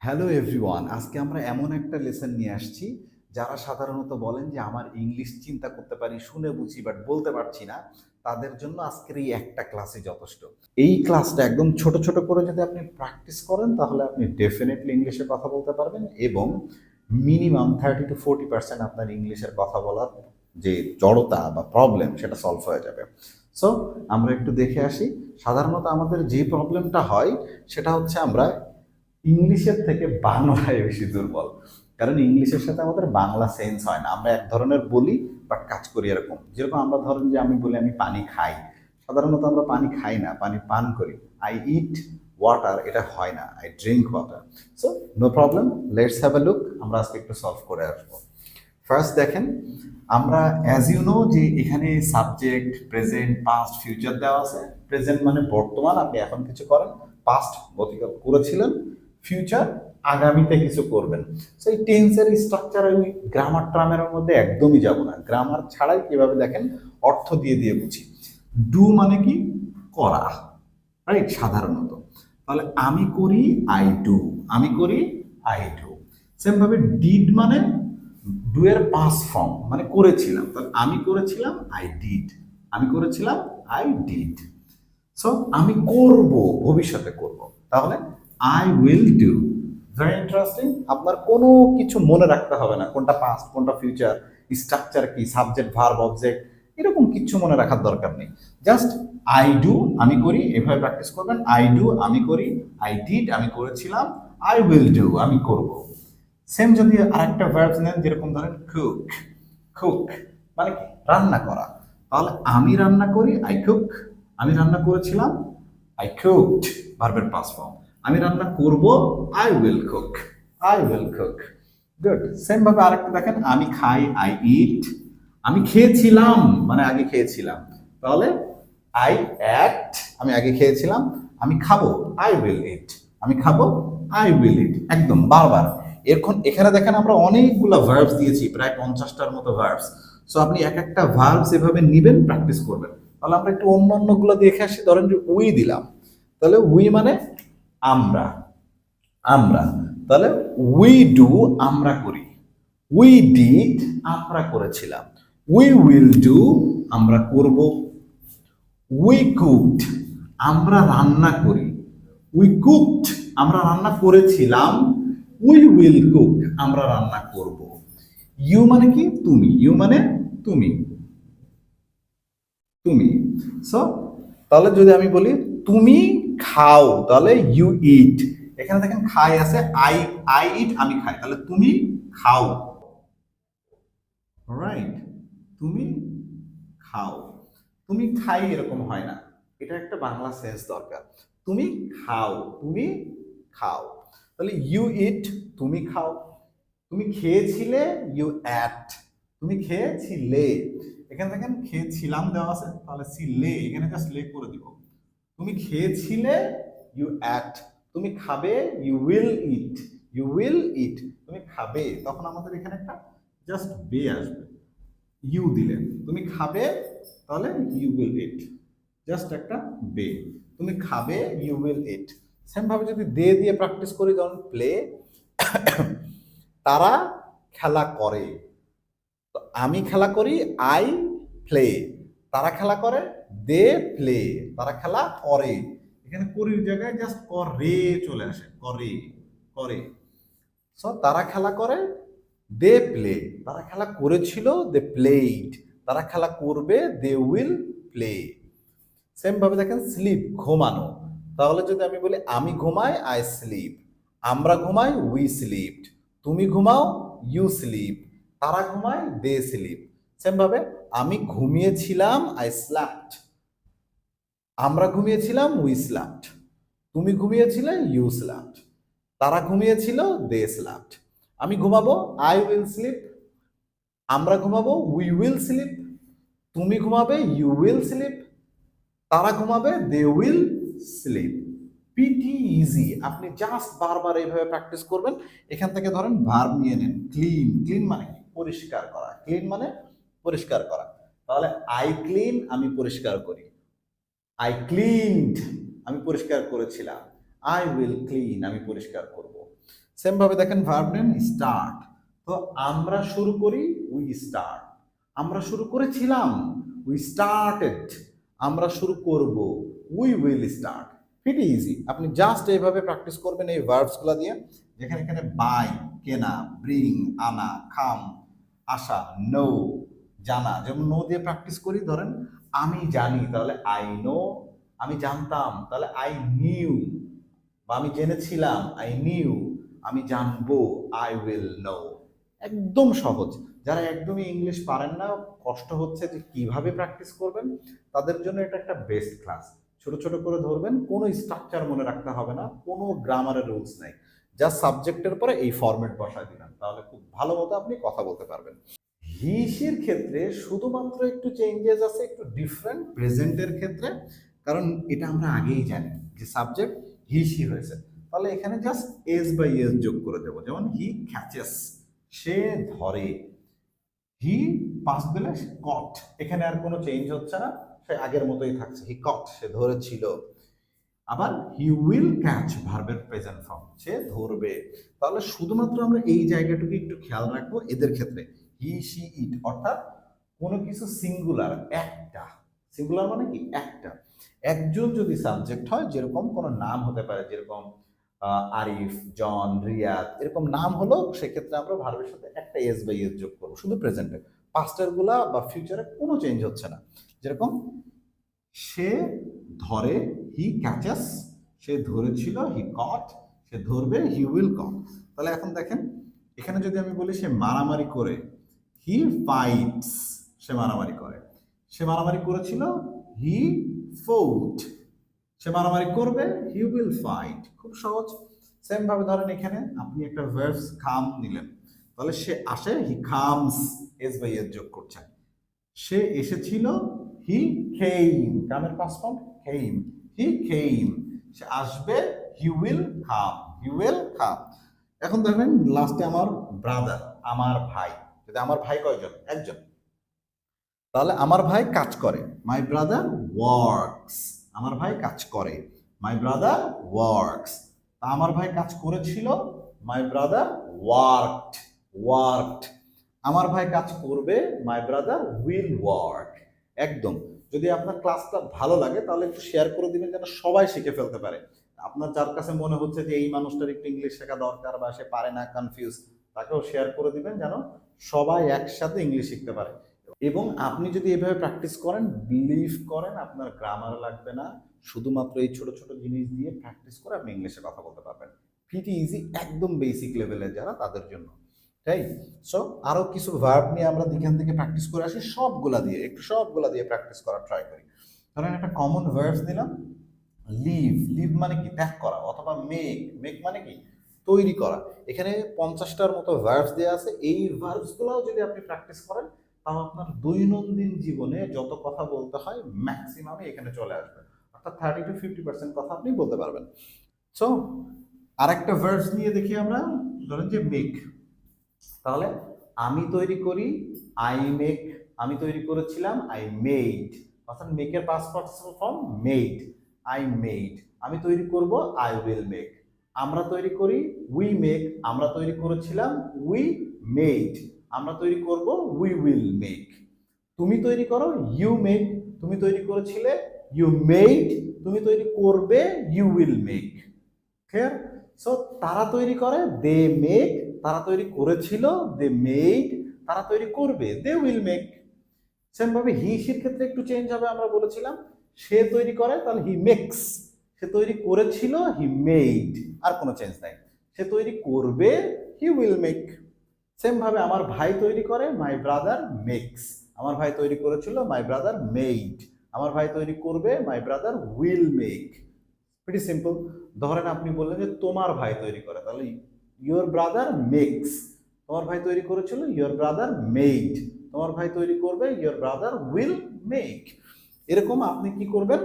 Hello everyone, আজকে আমরা এমন একটা লেসন নিয়ে আসছি যারা সাধারণত বলেন যে আমার ইংলিশ চিন্তা করতে পারি, শুনে বুঝি, বাট বলতে পারছি না। তাদের জন্য আজকের এই একটা ক্লাসই যথেষ্ট। এই ক্লাসটা একদম ছোট ছোট করে যদি আপনি প্র্যাকটিস করেন তাহলে আপনি ডেফিনেটলি ইংলিশে কথা বলতে পারবেন এবং মিনিমাম 30 to 40% আপনার ইংলিশের কথা বলার যে জড়তা বা প্রবলেম সেটা সলভ হয়ে যাবে। সো আমরা একটু দেখে আসি। সাধারণত আমাদের যে প্রবলেমটা হয় সেটা হচ্ছে আমরা ইংলিশের থেকে বাংলায় বেশি দুর্বল। কারণ ইংলিশের সাথে আমাদের বাংলা সেন্স হয় না, আমরা এক ধরনের বলি বাট কাজ করি এরকম। যেরকম আমরা ধরেন যে আমি বলি আমি পানি খাই, সাধারণত আমরা পানি খাই না, পানি পান করি। আই ইট ওয়াটার, এটা হয় না, I drink water. So no problem, let's have a look. আমরা আজকে একটু সলভ করে আসবো। ফার্স্ট দেখেন, আমরা অ্যাজ ইউ নো যে এখানে সাবজেক্ট, প্রেজেন্ট, পাস্ট, ফিউচার দেওয়া আছে। প্রেজেন্ট মানে বর্তমান, আপনি এখন কিছু করেন। পাস্ট গতকাল করেছিলেন। ফিউচার আগামীতে কিছু করবেন। সো এই টেন্সের স্ট্রাকচার ওই গ্রামার ট্রামের মধ্যে একদমই যাব না। গ্রামার ছাড়াই কিভাবে দেখেন অর্থ দিয়ে দিয়ে বুঝি। ডু মানে কি? করা, রাইট? সাধারণত তাহলে আমি করি, আই ডু। আমি করি, আই ডু। সেম ভাবে ডিড মানে ডু এর পাস্ট ফর্ম, মানে করেছিলাম। তাহলে আমি করেছিলাম, আই ডিড। আমি করেছিলাম, আই ডিড। সো আমি করব, ভবিষ্যতে করব। তাহলে I will do. Very interesting. আপনার কোনো কিছু মনে রাখতে হবে না, কোনটা পাস্ট কোনটা ফিউচার, স্ট্রাকচার কি, সাবজেক্ট ভার্ব অবজেক্ট, এরকম কিছু মনে রাখার দরকার নেই। জাস্ট আই ডু, আমি করি, এভাবে প্র্যাকটিস করবেন। আই ডু, আমি করি। আই ডিড, আমি করেছিলাম। আই উইল ডু, আমি করব। সেম যদি আরেকটা ভার্বস নেন, যেরকম ধরেন কুক। কুক মানে কি? রান্না করা। তাহলে আমি রান্না করি, আই কুক। আমি রান্না করেছিলাম, আই কুকড, ভার্বের পাস্ট ফর্ম। আমি রান্না করব, I will cook. I will cook. Good. Same ভাবে আরেকটা দেখেন, আমি খাই, আই ইট। আমি খেয়েছিলাম মানে আগে খেয়েছিলাম, তাহলে আই অ্যাট, আমি আগে খেয়েছিলাম। আমি খাবো, আই উইল ইট। আমি খাবো, আই উইল ইট। একদম বারবার। এখন এখানে দেখেন আমরা অনেকগুলো ভার্বস দিয়েছি, প্রায় 50টার মতো ভার্বস। সো আপনি এক একটা ভার্বস এভাবে নিবেন, প্র্যাকটিস করবেন। তাহলে আমরা একটু অন্য অন্যগুলো দেখে আসি। ধরেন যে উই দিলাম, তাহলে উই মানে আমরা। আমরা, তাহলে উই ডু, আমরা করি। উই ডিড, আমরা করেছিলাম। উই উইল ডু, আমরা করব। উই কুকড, আমরা রান্না করি। উই কুকড, আমরা রান্না করেছিলাম। উই উইল কুক, আমরা রান্না করব। ইউ মানে কি? তুমি। ইউ মানে তুমি। তুমি। সো তাহলে যদি আমি বলি তুমি খাও, তাহলে ইউ ইট। এখানে দেখেন খাই আছে, আই। আই ইট, আমি খাই। তাহলে তুমি খাও, রাইট? তুমি খাও। তুমি খাই এরকম হয় না, এটা একটা বাংলা সেন্স দরকার। তুমি খাও, তুমি খাও। তাহলে ইউ ইট, তুমি খাও। তুমি খেয়েছিলে, ইউ অ্যাট। তুমি খেয়েছিলে। এখানে দেখেন খেয়েছিলাম দেওয়া আছে, তাহলে ছিলে, এখানে জাস্ট লে করে দিব। তুমি খেয়েছিলে, ইউ অ্যাট। তুমি খাবে, you will eat. You will eat, তুমি খাবে। তখন আমাদের এখানে একটা জাস্ট বে আসবে, ইউ দিলে। তুমি খাবে, তাহলে ইউ উইল ইট, জাস্ট একটা বে। তুমি খাবে, ইউ উইল ইট। সেম ভাবে যদি দে দিয়ে প্র্যাকটিস করি, যেমন প্লে, তারা খেলা করে। তো আমি খেলা করি, আই প্লে। তারা খেলা করে, দে প্লে। তারা খেলা করে, এখানে করির জায়গায় জাস্ট করে চলে আসে, করে, করে। সো তারা খেলা করে, দে প্লে। তারা খেলা করেছিল, দে প্লেড। তারা খেলা করবে, দে উইল প্লে। সেম ভাবে দেখেন স্লিপ, ঘুমানো। তাহলে যদি আমি বলি আমি ঘুমাই, আই স্লিপ। আমরা ঘুমাই, উই স্লিপড। তুমি ঘুমাও, ইউ স্লিপ। তারা ঘুমায়, দে স্লিপ। সেম ভাবে আমি ঘুমিয়েছিলাম, আই স্ল্যাপ্ট। আমরা ঘুমিয়েছিলাম, উই স্ল্যাপ্ট। তুমি ঘুমিয়েছিলে, ইউ স্ল্যাপ্ট। তারা ঘুমিয়েছিল, দে স্ল্যাপ্ট। আমি ঘুমাবো, আই উইল স্লিপ। আমরা ঘুমাবো, উই উইল স্লিপ। তুমি ঘুমাবে, ইউ উইল স্লিপ। তারা ঘুমাবে, they will sleep. Pretty easy. আপনি জাস্ট বারবার এইভাবে প্র্যাকটিস করবেন। এখান থেকে ধরেন ভার্ব নিয়ে নেন, ক্লিন। ক্লিন মানে কি? পরিষ্কার করা। ক্লিন মানে পরিষ্কার করা। তাহলে আই ক্লিন, আমি পরিষ্কার করি। আই ক্লিনড, আমি পরিষ্কার করেছিলাম। আই উইল ক্লিন, আমি পরিষ্কার করব। সেম ভাবে দেখেন ভার্ব নেম স্টার্ট, তো আমরা শুরু করি, উই স্টার্ট। আমরা শুরু করেছিলাম, উই স্টার্টেড। আমরা শুরু করব, we will start. Pretty easy. আপনি জাস্ট এইভাবে প্র্যাকটিস করবেন এই ভার্বসগুলো দিয়ে, যেখানে এখানে বাই কেনা, ব্রিং আনা, খাম আসা, নো জানা। যেমন নো দিয়ে প্র্যাকটিস করি, ধরেন আমি জানি তাহলে আই নো, আমি জানতাম তাহলে আই নিউ, বা আমি জেনেছিলাম আই নিউ, আমি জানবো আই উইল নো। একদম সহজ। যারা একদমই ইংলিশ পারেন না, কষ্ট হচ্ছে যে কিভাবে প্র্যাকটিস করবেন, তাদের জন্য এটা একটা বেস্ট ক্লাস। ছোট ছোট করে ধরবেন, কোনো স্ট্রাকচার মনে রাখতে হবে না, কোনো গ্রামারের রুলস নাই, জাস্ট সাবজেক্টের পরে এই ফরম্যাট বসায় দিবেন, তাহলে খুব ভালো মতো আপনি কথা বলতে পারবেন। হিসের ক্ষেত্রে শুধুমাত্র একটু চেঞ্জেস আছে, একটু ডিফারেন্ট প্রেজেন্টের ক্ষেত্রে, কারণ এটা আমরা আগেই জানি যে সাবজেক্ট হিসি হয়েছে, তাহলে এখানে জাস্ট এস বাই এস যোগ করে দেবো। যেমন হি ক্যাচেস, সে ধরে, হি পাস দিলে কট, এখানে আর কোনো চেঞ্জ হচ্ছে না, সে আগের মতোই থাকছে, হি কট সে ধরেছিল। আবার হি উইল ক্যাচ ভার্বের প্রেজেন্ট ফর্ম, সে ধরবে। তাহলে শুধুমাত্র আমরা এই জায়গাটুকু একটু খেয়াল রাখবো এদের ক্ষেত্রে, হি সি ইট, অর্থাৎ কোনো কিছু সিঙ্গুলার, একটা। সিঙ্গুলার মানে কি? একটা। একজন যদি সাবজেক্ট হয়, যেরকম কোনো নাম হতে পারে, যেরকম আরিফ, জন, রিয়াদ, এরকম নাম হলো, সেক্ষেত্রে আমরা ভার্বের সাথে একটা এস বাই এস যোগ করবো, শুধু প্রেজেন্টে। পাস্টের গুলা বা ফিউচারে কোনো চেঞ্জ হচ্ছে না। যেরকম সে ধরে, হি ক্যাচেস, সে ধরেছিল, হি কট, সে ধরবে, হি উইল কট। তাহলে এখন দেখেন, এখানে যদি আমি বলি সে মারামারি করে, হি ফাইটস, সে মারামারি করে। সে মারামারি করেছিল, হি ফোট। সে মারামারি করবে, হি উইল ফাইট। খুব সহজ। সেম ভাবে ধরেন এখানে আপনি একটা ভার্বস কাম নিলেন, তাহলে সে আসে, he comes, S by S যোগ করছেন। সে এসেছিল, হি কেইম, কামের past form came, he came. সে আসবে, he will come, he will come. এখন দেখবেন লাস্টে আমার ব্রাদার, আমার ভাই। যদি আমার ভাই কয়জন? একজন, তাহলে আমার ভাই কাজ করে, মাই ব্রাদার ওয়ার্কস। আমার ভাই কাজ করে, মাই ব্রাদার ওয়ার্কস। তা আমার ভাই কাজ করেছিল, মাই ব্রাদার ওয়ার্কড, ওয়ার্কড। আমার ভাই কাজ করবে, মাই ব্রাদার উইল ওয়ার্ক। একদম। যদি আপনার ক্লাসটা ভালো লাগে তাহলে একটু শেয়ার করে দিবেন, যেন সবাই শিখে ফেলতে পারে। আপনার যার কাছে মনে হচ্ছে যে এই মানুষটার একটু ইংলিশ শেখা দরকার, বা সে পারে না, কনফিউজ, তাকেও শেয়ার করে দিবেন, যেন সবাই একসাথে ইংলিশ শিখতে পারে। এবং আপনি যদি এভাবে প্র্যাকটিস করেন, বিলিভ করেন আপনার গ্রামার লাগবে না, শুধুমাত্র এই ছোট ছোট জিনিস দিয়ে প্র্যাকটিস করে আপনি ইংলিশে কথা বলতে পারবেন। প্রিটি ইজি, একদম বেসিক লেভেলের যারা, তাদের জন্য। তাই সো আরো কিছু ভার্ব নিয়ে আমরা এখান থেকে প্র্যাকটিস করে আসি, সবগুলা দিয়ে একটু, সবগুলা দিয়ে প্র্যাকটিস করার ট্রাই করি। ধরেন একটা কমন ভার্বস নিলাম, লিভ। লিভ মানে কি? ত্যাগ করা। অথবা মেক, মেক মানে কি? তৈরি করা। এখানে 50টার মতো ভার্বস দেওয়া আছে, এই ভার্বসগুলোও যদি আপনি প্র্যাকটিস করেন, তাহলে আপনার দৈনন্দিন জীবনে যত কথা বলতে হয় ম্যাক্সিমামই এখানে চলে আসবে, অর্থাৎ 30 to 50% কথা আপনি বলতে পারবেন। সো আরেকটা ভার্বস নিয়ে দেখি আমরা, ধরেন যে মেক। তাহলে আমি তৈরি করি, আই মেক। আমি তৈরি করেছিলাম, আই মেড। অর্থাৎ মেকের past participle form made, I made. আমি তৈরি করব, আই উইল মেক। আমরা তৈরি করি, উই মেক। আমরা তৈরি করেছিলাম, উই মেড। আমরা তৈরি করব, উই উইল মেক। তুমি তৈরি করো, ইউ মেক। তুমি তৈরি করেছিলে, ইউ মেড। তুমি তৈরি করবে, you will make. Clear? So তারা তৈরি করে, দে মেক। তারা তৈরি করেছিল, দে মেড। তারা তৈরি করবে, দে উইল মেক। সেম ভাবে হি সির ক্ষেত্রে একটু চেঞ্জ হবে, আমরা বলেছিলাম সে তৈরি করে, তাহলে হি মেক্স। সে তৈরি করেছিল, হি মেড। আর কোনো চেঞ্জ নাই। সে তৈরি করবে, হি উইল মেক। সেম ভাবে আমার ভাই তৈরি করে, মাই ব্রাদার মেক্স। আমার ভাই তৈরি করেছিল, মাই ব্রাদার মেড। আমার ভাই তৈরি করবে, my brother will make. Pretty simple. ধরেন আপনি বললেন যে তোমার ভাই তৈরি করে, তাহলে ইয়োর ব্রাদার মেক্স। তোমার ভাই তৈরি করেছিল, ইয়োর ব্রাদার মেড। তোমার ভাই তৈরি করবে, ইয়োর ব্রাদার উইল মেক। এরকম আপনি কি করবেন,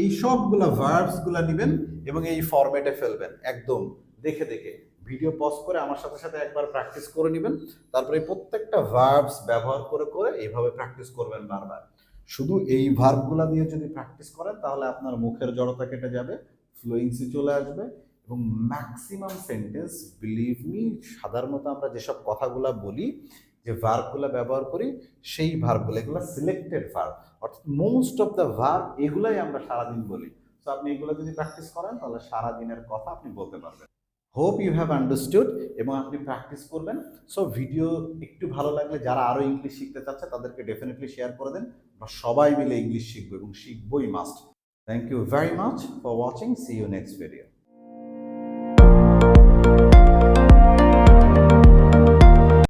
এই সবগুলা ভার্বস গুলা নিবেন এবং এই ফরম্যাটে ফেলবেন, একদম দেখে দেখে। ভিডিও পজ করে আমার সাথে সাথে একবার প্র্যাকটিস করে নেবেন, তারপরে প্রত্যেকটা ভার্বস ব্যবহার করে করে এইভাবে প্র্যাকটিস করবেন বারবার। শুধু এই ভার্বগুলা দিয়ে যদি প্র্যাকটিস করেন, তাহলে আপনার মুখের জড়তা কেটে যাবে, ফ্লুয়েন্সি চলে আসবে, এবং ম্যাক্সিমাম সেন্টেন্স, বিলিভ মি, সাধারণত আমরা যেসব কথাগুলো বলি, যে ভার্বগুলো ব্যবহার করি, সেই ভার্বগুলো, এগুলো সিলেক্টেড ভার্ব, অর্থাৎ মোস্ট অফ দ্য ভার্ব এগুলাই আমরা সারাদিন বলি। তো আপনি এগুলো যদি প্র্যাকটিস করেন তাহলে সারাদিনের কথা আপনি বলতে পারবেন। হোপ ইউ হ্যাভ আন্ডারস্টুড, এবং আপনি প্র্যাকটিস করবেন। সো ভিডিও একটু ভালো লাগলে যারা আরও ইংলিশ শিখতে চাচ্ছে তাদেরকে ডেফিনেটলি শেয়ার করে দেন। আমরা সবাই মিলে ইংলিশ শিখবো এবং শিখবই must. Thank you very much for watching. See you next video.